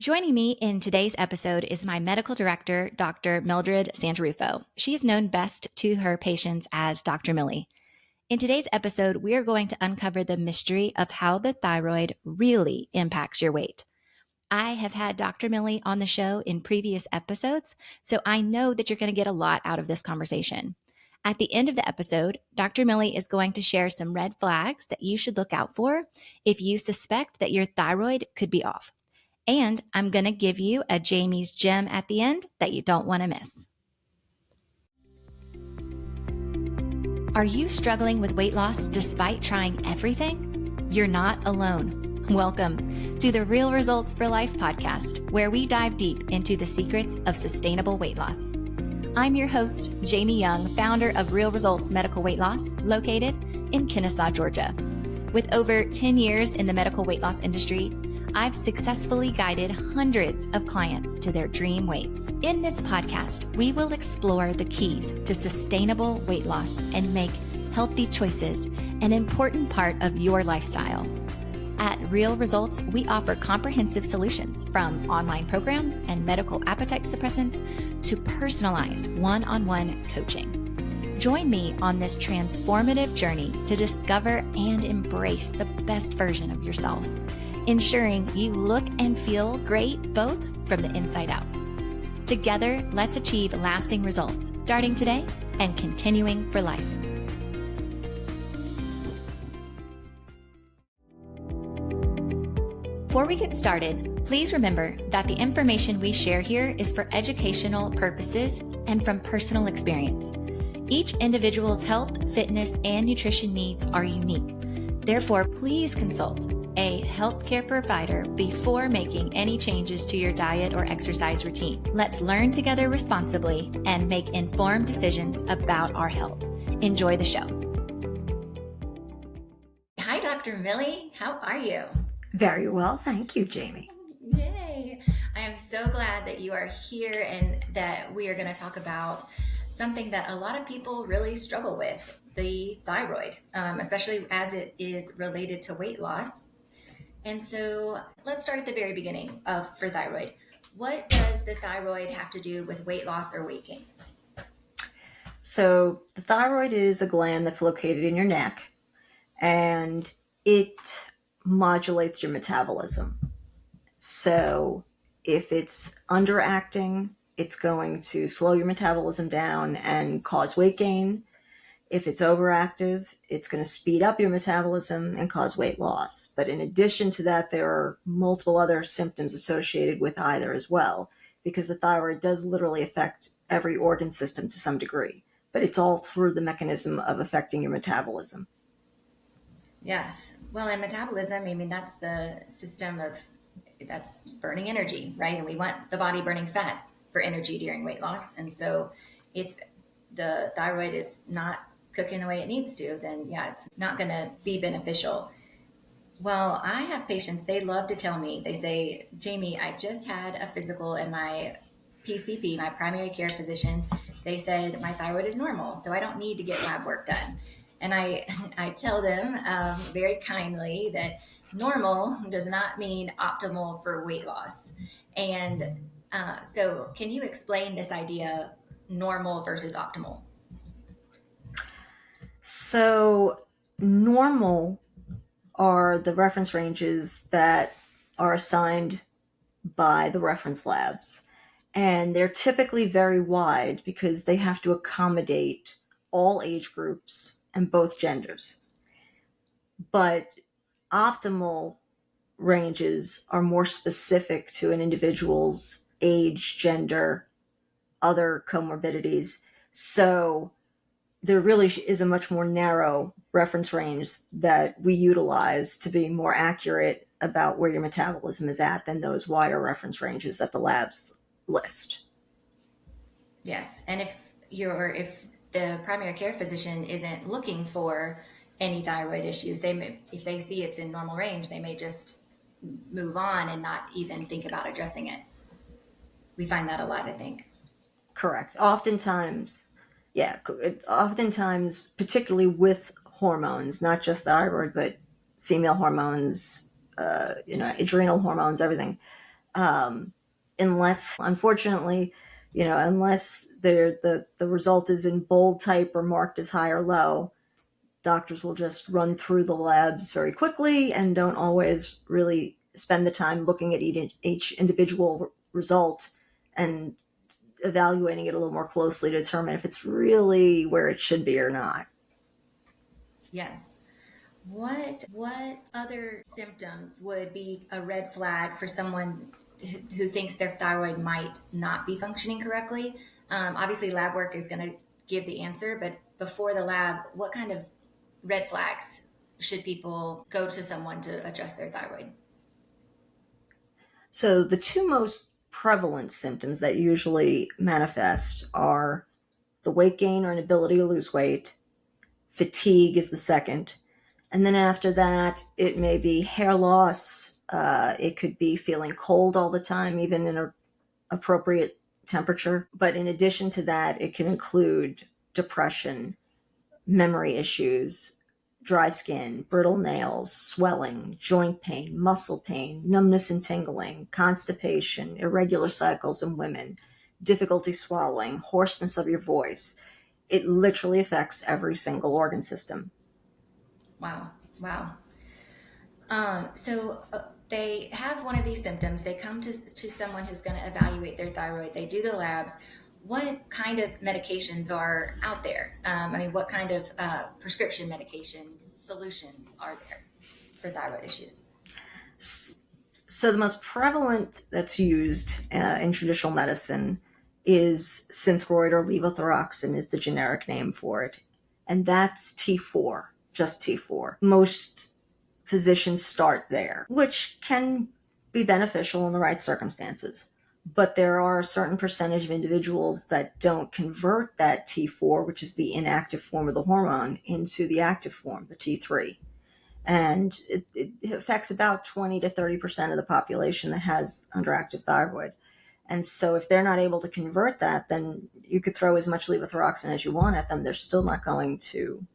Joining me in today's episode is my medical director, Dr. Mildred Santarufo. She is known best to her patients as Dr. Millie. In today's episode, we are going to uncover the mystery of how the thyroid really impacts your weight. I have had Dr. Millie on the show in previous episodes, so I know that you're going to get a lot out of this conversation. At the end of the episode, Dr. Millie is going to share some red flags that you should look out for if you suspect that your thyroid could be off. And I'm going to give you a Jamie's gem at the end that you don't want to miss. Are you struggling with weight loss despite trying everything? You're not alone. Welcome to the Real Results for Life podcast, where we dive deep into the secrets of sustainable weight loss. I'm your host, Jamie Young, founder of Real Results Medical Weight Loss, located in Kennesaw, Georgia. With over 10 years in the medical weight loss industry, I've successfully guided hundreds of clients to their dream weights. In this podcast, we will explore the keys to sustainable weight loss and make healthy choices an important part of your lifestyle. At Real Results, we offer comprehensive solutions from online programs and medical appetite suppressants to personalized one-on-one coaching. Join me on this transformative journey to discover and embrace the best version of yourself, ensuring you look and feel great both from the inside out. Together, let's achieve lasting results, starting today and continuing for life. Before we get started, please remember that the information we share here is for educational purposes and from personal experience. Each individual's health, fitness, and nutrition needs are unique. Therefore, please consult a healthcare provider before making any changes to your diet or exercise routine. Let's learn together responsibly and make informed decisions about our health. Enjoy the show. Hi, Dr. Millie. How are you? Very well. Thank you, Jamie. Yay. I am so glad that you are here and that we are going to talk about something that a lot of people really struggle with, the thyroid, especially as it is related to weight loss. And so let's start at the very beginning for thyroid. What does the thyroid have to do with weight loss or weight gain? So the thyroid is a gland that's located in your neck, and it modulates your metabolism. So if it's underacting, it's going to slow your metabolism down and cause weight gain. If it's overactive, it's going to speed up your metabolism and cause weight loss. But in addition to that, there are multiple other symptoms associated with either as well, because the thyroid does literally affect every organ system to some degree. But it's all through the mechanism of affecting your metabolism. Yes. Well, in metabolism, I mean, that's the system that's burning energy, right? And we want the body burning fat for energy during weight loss. And so if the thyroid is not cooking the way it needs to, then yeah, it's not going to be beneficial. Well, I have patients, they love to tell me, they say, Jamie, I just had a physical and my PCP, my primary care physician, they said my thyroid is normal, so I don't need to get lab work done. And I tell them very kindly that normal does not mean optimal for weight loss. And so can you explain this idea, normal versus optimal? So normal are the reference ranges that are assigned by the reference labs. And they're typically very wide because they have to accommodate all age groups and both genders. But optimal ranges are more specific to an individual's age, gender, other comorbidities. So there really is a much more narrow reference range that we utilize to be more accurate about where your metabolism is at than those wider reference ranges that the labs list. Yes. And if the primary care physician isn't looking for any thyroid issues, if they see it's in normal range, they may just move on and not even think about addressing it. We find that a lot, I think. Correct. Oftentimes, particularly with hormones, not just thyroid, but female hormones, adrenal hormones, everything. Unless, unfortunately, unless the result is in bold type or marked as high or low, doctors will just run through the labs very quickly and don't always really spend the time looking at each individual result and evaluating it a little more closely to determine if it's really where it should be or not. Yes. What other symptoms would be a red flag for someone who thinks their thyroid might not be functioning correctly? Obviously, lab work is going to give the answer, but before the lab, what kind of red flags should people go to someone to adjust their thyroid? So the two most prevalent symptoms that usually manifest are the weight gain or inability to lose weight. Fatigue is the second. And then after that, it may be hair loss. It could be feeling cold all the time, even in an appropriate temperature. But in addition to that, it can include depression, memory issues, dry skin, brittle nails, swelling, joint pain, muscle pain, numbness and tingling, constipation, irregular cycles in women, difficulty swallowing, hoarseness of your voice. It literally affects every single organ system. Wow. Wow. So they have one of these symptoms. They come to someone who's going to evaluate their thyroid. They do the labs. What kind of medications are out there? I mean, what kind of prescription medications, solutions are there for thyroid issues? So the most prevalent that's used in traditional medicine is Synthroid, or levothyroxine is the generic name for it. And that's T4, just T4. Most physicians start there, which can be beneficial in the right circumstances. But there are a certain percentage of individuals that don't convert that T4, which is the inactive form of the hormone, into the active form, the T3. And it affects about 20 to 30% of the population that has underactive thyroid. And so if they're not able to convert that, then you could throw as much levothyroxine as you want at them. They're still not going to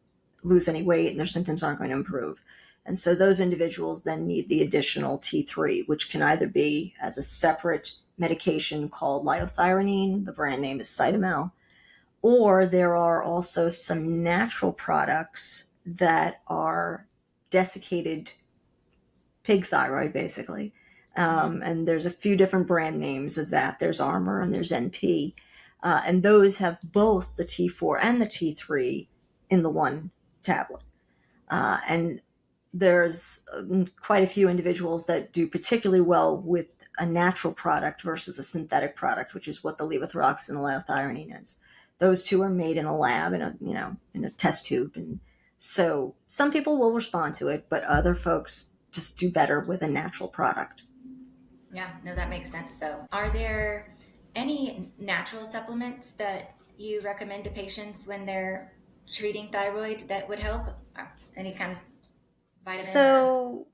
lose any weight and their symptoms aren't going to improve. And so those individuals then need the additional T3, which can either be as a separate medication called liothyronine, the brand name is Cytomel, or there are also some natural products that are desiccated pig thyroid, basically. And there's a few different brand names of that. There's Armor and there's NP. And those have both the T4 and the T3 in the one tablet. And there's quite a few individuals that do particularly well with a natural product versus a synthetic product, which is what the levothyroxine and the liothyronine is. Those two are made in a lab in a test tube, and so some people will respond to it, but other folks just do better with a natural product. Yeah, no, that makes sense though. Are there any natural supplements that you recommend to patients when they're treating thyroid that would help? Any kind of vitamin? So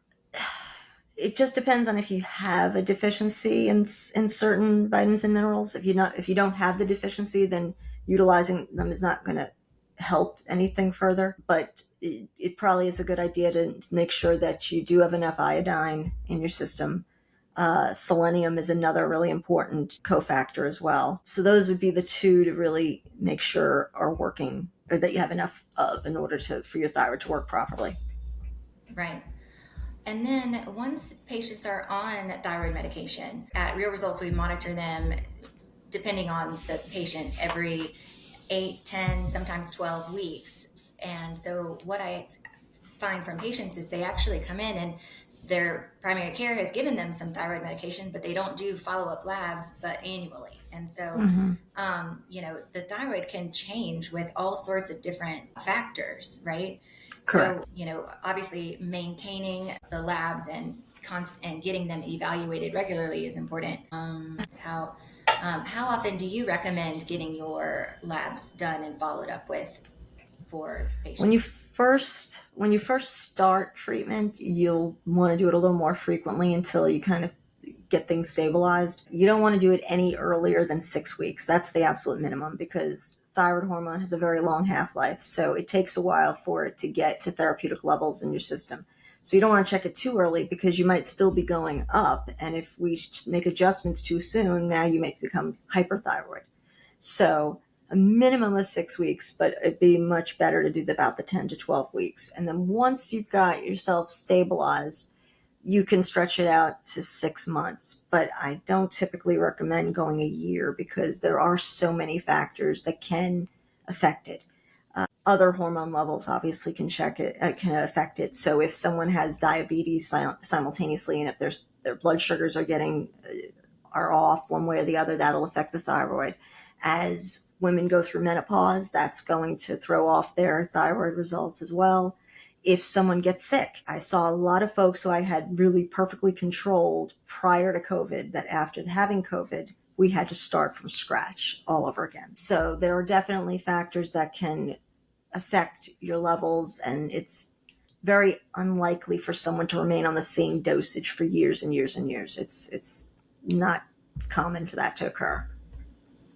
it just depends on if you have a deficiency in certain vitamins and minerals. If you don't have the deficiency, then utilizing them is not going to help anything further. But it probably is a good idea to make sure that you do have enough iodine in your system. Selenium is another really important cofactor as well. So those would be the two to really make sure are working, or that you have enough of in order for your thyroid to work properly. Right. And then once patients are on thyroid medication, at Real Results, we monitor them depending on the patient every 8, 10, sometimes 12 weeks. And so what I find from patients is they actually come in and their primary care has given them some thyroid medication, but they don't do follow-up labs, but annually. And so, the thyroid can change with all sorts of different factors, right? Correct. So, obviously maintaining the labs and getting them evaluated regularly is important. How often do you recommend getting your labs done and followed up with for patients? When you first start treatment, you'll want to do it a little more frequently until you kind of get things stabilized. You don't want to do it any earlier than 6 weeks. That's the absolute minimum, because thyroid hormone has a very long half-life, so it takes a while for it to get to therapeutic levels in your system. So you don't want to check it too early because you might still be going up. And if we make adjustments too soon, now you may become hyperthyroid. So a minimum of 6 weeks, but it'd be much better to do about the 10 to 12 weeks. And then once you've got yourself stabilized, you can stretch it out to 6 months. But I don't typically recommend going a year because there are so many factors that can affect it. Other hormone levels obviously can affect it. So if someone has diabetes simultaneously, and if their blood sugars are off one way or the other, that'll affect the thyroid. As women go through menopause, that's going to throw off their thyroid results as well. If someone gets sick, I saw a lot of folks who I had really perfectly controlled prior to COVID that after having COVID, we had to start from scratch all over again. So there are definitely factors that can affect your levels, and it's very unlikely for someone to remain on the same dosage for years and years and years. It's not common for that to occur.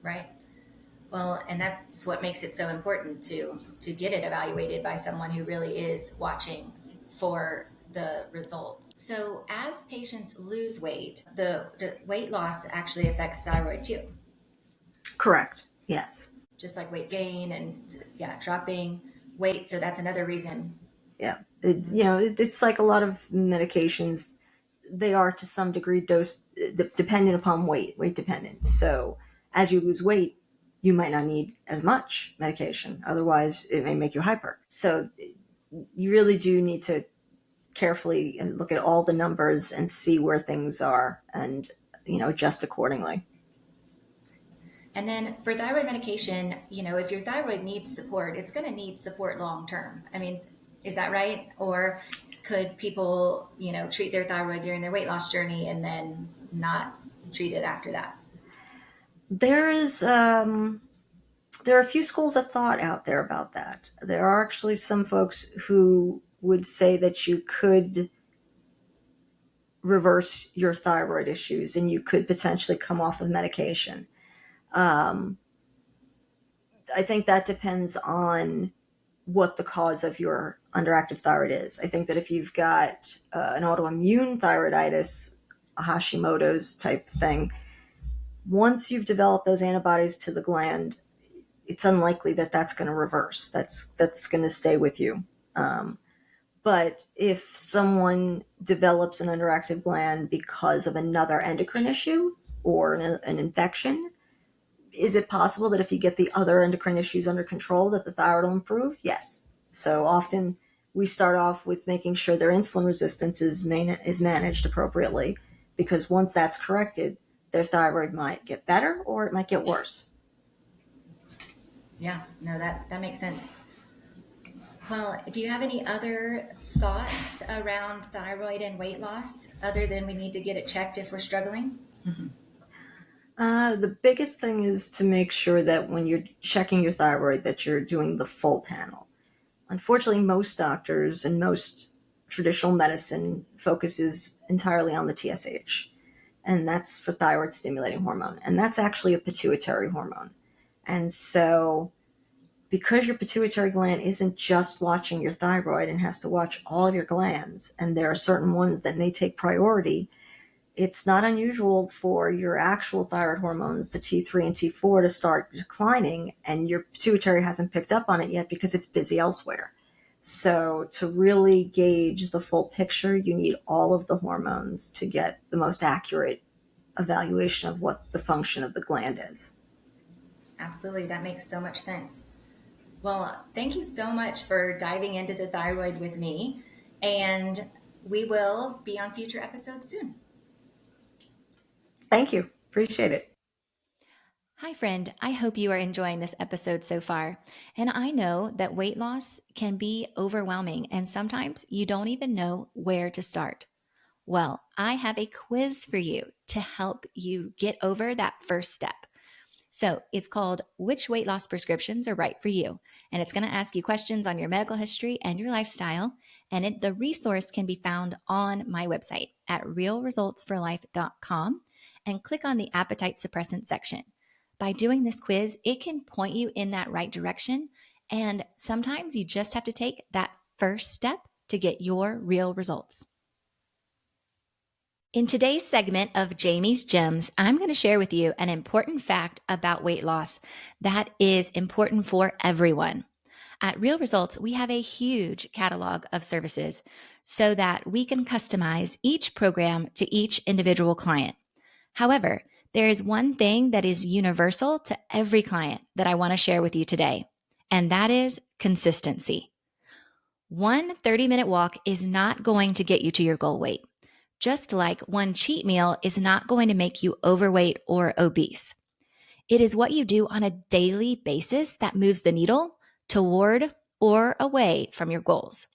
Right. Well, and that's what makes it so important to get it evaluated by someone who really is watching for the results. So as patients lose weight, the weight loss actually affects thyroid too. Correct. Yes. Just like weight gain and dropping weight. So that's another reason. Yeah. It's like a lot of medications. They are to some degree dependent upon weight dependent. So as you lose weight, you might not need as much medication. Otherwise, it may make you hyper. So you really do need to carefully and look at all the numbers and see where things are and, adjust accordingly. And then for thyroid medication, if your thyroid needs support, it's going to need support long term. I mean, is that right? Or could people, treat their thyroid during their weight loss journey and then not treat it after that? There are a few schools of thought out there about that. There are actually some folks who would say that you could reverse your thyroid issues and you could potentially come off of medication. I think that depends on what the cause of your underactive thyroid is. I think that if you've got an autoimmune thyroiditis, a Hashimoto's type thing, once you've developed those antibodies to the gland, it's unlikely that that's going to reverse. That's going to stay with you. But if someone develops an underactive gland because of another endocrine issue or an infection, is it possible that if you get the other endocrine issues under control that the thyroid will improve? Yes. So often we start off with making sure their insulin resistance is managed appropriately, because once that's corrected, their thyroid might get better or it might get worse. Yeah, no, that makes sense. Well, do you have any other thoughts around thyroid and weight loss other than we need to get it checked if we're struggling? The biggest thing is to make sure that when you're checking your thyroid that you're doing the full panel. Unfortunately, most doctors and most traditional medicine focuses entirely on the TSH, and that's for thyroid stimulating hormone, and that's actually a pituitary hormone. And so because your pituitary gland isn't just watching your thyroid and has to watch all of your glands, and there are certain ones that may take priority, it's not unusual for your actual thyroid hormones, the T3 and T4, to start declining, and your pituitary hasn't picked up on it yet because it's busy elsewhere. So to really gauge the full picture, you need all of the hormones to get the most accurate evaluation of what the function of the gland is. Absolutely. That makes so much sense. Well, thank you so much for diving into the thyroid with me, and we will be on future episodes soon. Thank you. Appreciate it. Hi, friend. I hope you are enjoying this episode so far. And I know that weight loss can be overwhelming, and sometimes you don't even know where to start. Well, I have a quiz for you to help you get over that first step. So it's called Which Weight Loss Prescriptions Are Right for You? And it's going to ask you questions on your medical history and your lifestyle. And the resource can be found on my website at realresultsforlife.com, and click on the appetite suppressant section. By doing this quiz, it can point you in that right direction. And sometimes you just have to take that first step to get your real results. In today's segment of Jamie's Gems, I'm going to share with you an important fact about weight loss that is important for everyone. At Real Results, we have a huge catalog of services so that we can customize each program to each individual client. However, there is one thing that is universal to every client that I want to share with you today, and that is consistency. One 30-minute walk is not going to get you to your goal weight, just like one cheat meal is not going to make you overweight or obese. It is what you do on a daily basis that moves the needle toward or away from your goals.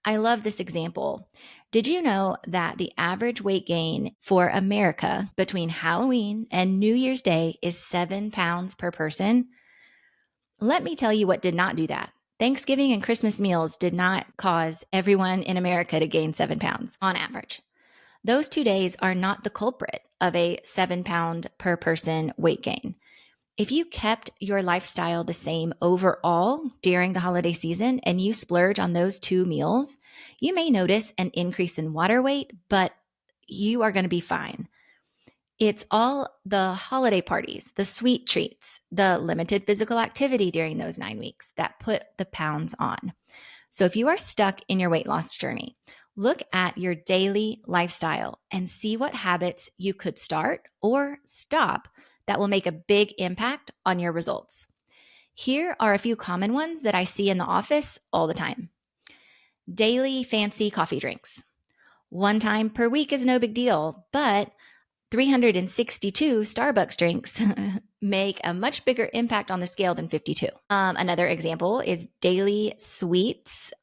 I love this example. Did you know that the average weight gain for America between Halloween and New Year's Day is 7 pounds per person? Let me tell you what did not do that. Thanksgiving and Christmas meals did not cause everyone in America to gain 7 pounds on average. Those 2 days are not the culprit of a 7 pound per person weight gain. If you kept your lifestyle the same overall during the holiday season and you splurge on those 2 meals, you may notice an increase in water weight, but you are going to be fine. It's all the holiday parties, the sweet treats, the limited physical activity during those 9 weeks that put the pounds on. So if you are stuck in your weight loss journey, look at your daily lifestyle and see what habits you could start or stop that will make a big impact on your results. Here are a few common ones that I see in the office all the time. Daily fancy coffee drinks. 1 time per week is no big deal, but 362 Starbucks drinks make a much bigger impact on the scale than 52. Another example is daily sweets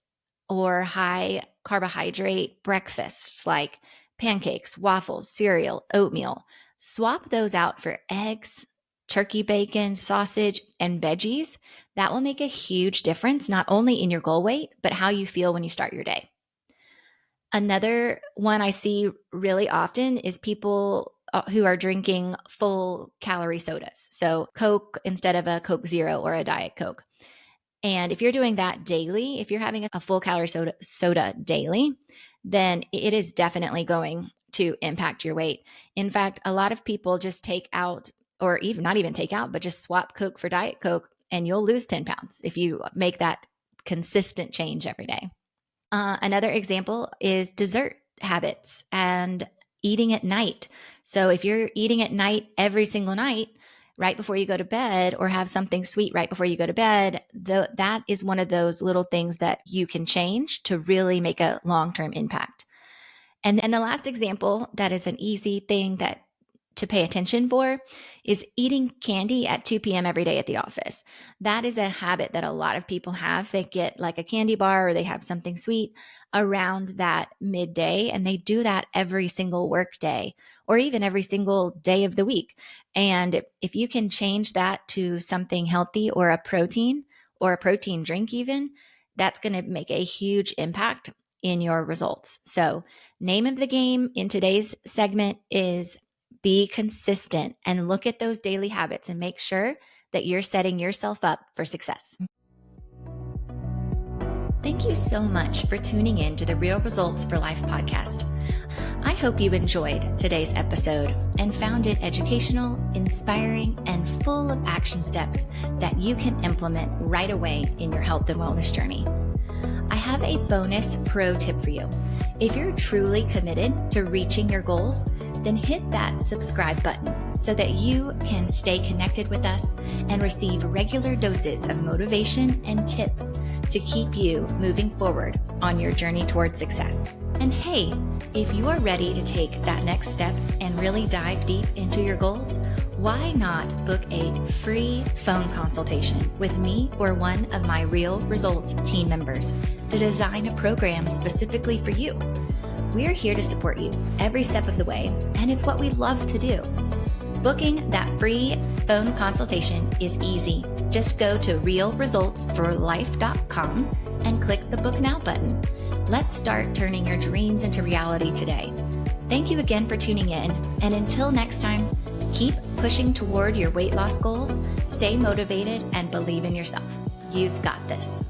or high carbohydrate breakfasts like pancakes, waffles, cereal, oatmeal. Swap those out for eggs, turkey bacon, sausage, and veggies. That will make a huge difference, not only in your goal weight, but how you feel when you start your day. Another one I see really often is people who are drinking full calorie sodas. So Coke instead of a Coke Zero or a Diet Coke. And if you're doing that daily, if you're having a full calorie soda daily, then it is definitely going to impact your weight. In fact, a lot of people just take out, or even not even take out, but just swap Coke for Diet Coke, and you'll lose 10 pounds if you make that consistent change every day. Another example is dessert habits and eating at night. So if you're eating at night every single night, right before you go to bed, or have something sweet right before you go to bed, that is one of those little things that you can change to really make a long-term impact. And the last example that is an easy thing that to pay attention for is eating candy at 2 p.m. every day at the office. That is a habit that a lot of people have. They get like a candy bar or they have something sweet around that midday, and they do that every single work day or even every single day of the week. And if you can change that to something healthy or a protein drink even, that's going to make a huge impact in your results. So, name of the game in today's segment is be consistent and look at those daily habits and make sure that you're setting yourself up for success. Thank you so much for tuning in to the Real Results for Life podcast. I hope you enjoyed today's episode and found it educational, inspiring, and full of action steps that you can implement right away in your health and wellness journey. I have a bonus pro tip for you. If you're truly committed to reaching your goals, then hit that subscribe button so that you can stay connected with us and receive regular doses of motivation and tips to keep you moving forward on your journey towards success. And hey, if you are ready to take that next step and really dive deep into your goals, why not book a free phone consultation with me or one of my Real Results team members to design a program specifically for you? We're here to support you every step of the way, and it's what we love to do. Booking that free phone consultation is easy. Just go to realresultsforlife.com and click the Book Now button. Let's start turning your dreams into reality today. Thank you again for tuning in, and until next time, keep pushing toward your weight loss goals, stay motivated, and believe in yourself. You've got this.